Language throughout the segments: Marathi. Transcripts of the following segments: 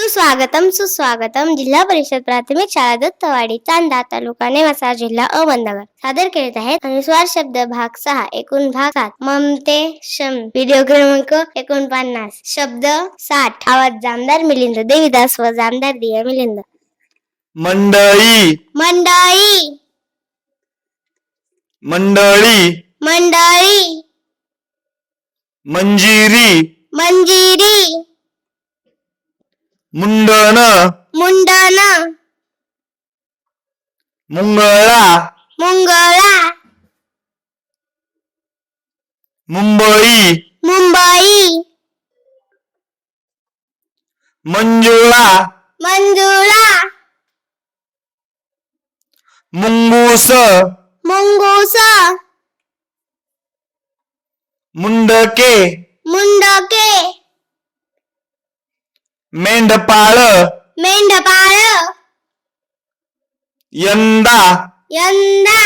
सुस्वागतम जिल्हा परिषद प्राथमिक शाळा दत्तवाडी चांदा तालुका नेवासा जिल्हा अहमदनगर सादर करीत आहेत अनुस्वार शब्द भाग 6 एकूण भाग 7 ममते शम व्हिडिओ क्रमांक 49 शब्द 60 आवाज जामदार मिलिंद देवीदास व जामदार दिया मिलिंद मंडळी मंडळी मंडळी मंडळी मंजिरी मंजिरी मुंडन मुंडन मुंगळा मुंगळा मुंबई मुंबई मंजुळा मंजुळा मुंगूस मुंगूस मुंडके मुंडके मेंढपाळ मेंढपाळ यंदा यंदा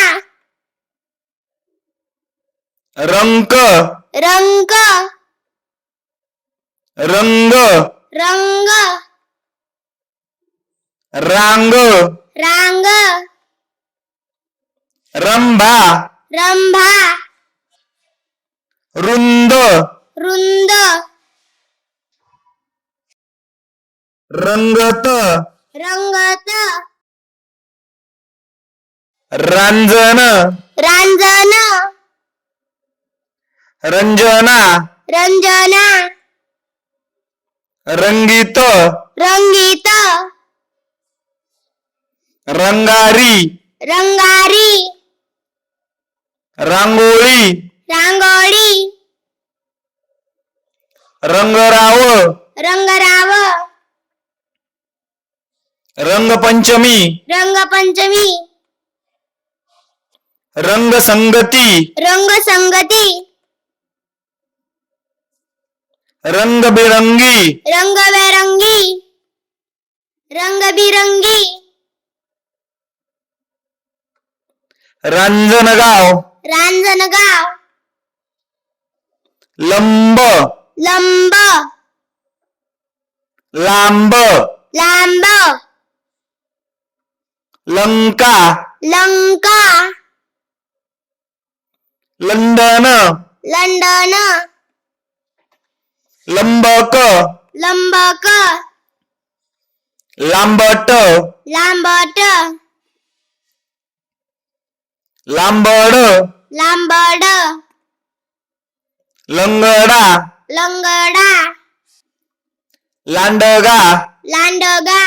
रंक रंग रंग रंग रांग रांग रंभा रंभा रुंद रुंद रंगत रंगत रांजण रांजण रंजना रंजना रंगीत रंगीत रंगारी रंगारी रांगोळी रांगोळी रंगराव रंगराव रंगपंचमी रंगपंचमी रंगसंगती रंगसंगती रंगबिरंगी रंगबेरंगी रंगबिरंगी रांजणगाव रांजणगाव लंब लंब लांब लांब लंका लंका लंडन लंडन लंबक लंबक लांबट लांबट लांबड लांबड लंगडा लंगडा लांडगा लांडगा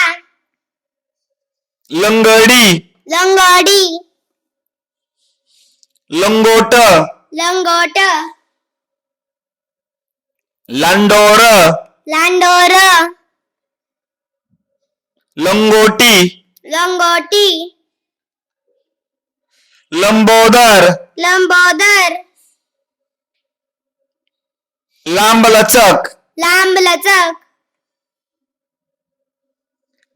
लंगडी लंगडी लंगोट लंगोट लांडोर लांडोर लंगोटी लंगोटी लंबोदर लंबोदर लांबलचक लांबलचक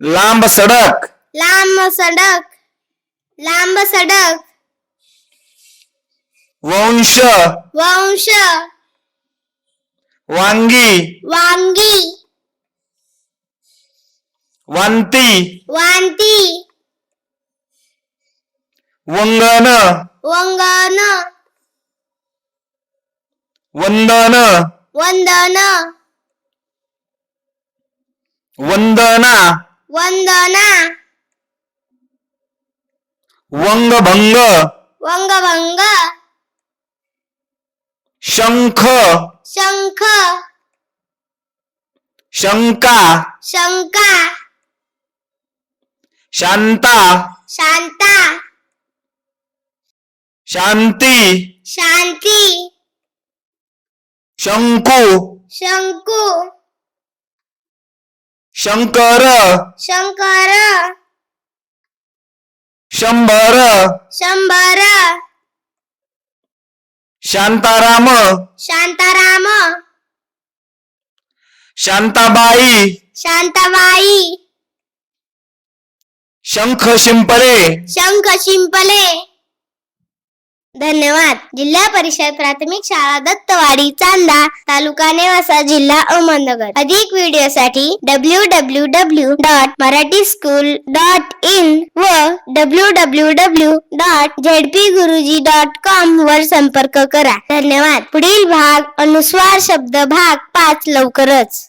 लांब सडक लांब सडक लांब सडक वंश वंश वांगी वांगी वांती वांती वंगण वंगण वंदन वंदन वंदना वंदना वंगभंग वंगभंग शंख शंख शंका शंका शांता शांता शांती शांती शंकू शंकू शंकर शंकर शंभर शंभर शांताराम शांताराम शांताबाई शांताबाई शंख शिंपले शंख शिंपले धन्यवाद. जिल्हा परिषद प्राथमिक शाळा दत्तवाडी चांदा तालुका नेवासा जिल्हा अहमदनगर. अधिक व्हिडिओसाठी www.marathyschool.in व www.zpguruji.com वर संपर्क करा. धन्यवाद. पुढील भाग अनुस्वार शब्द भाग 5 लवकरच.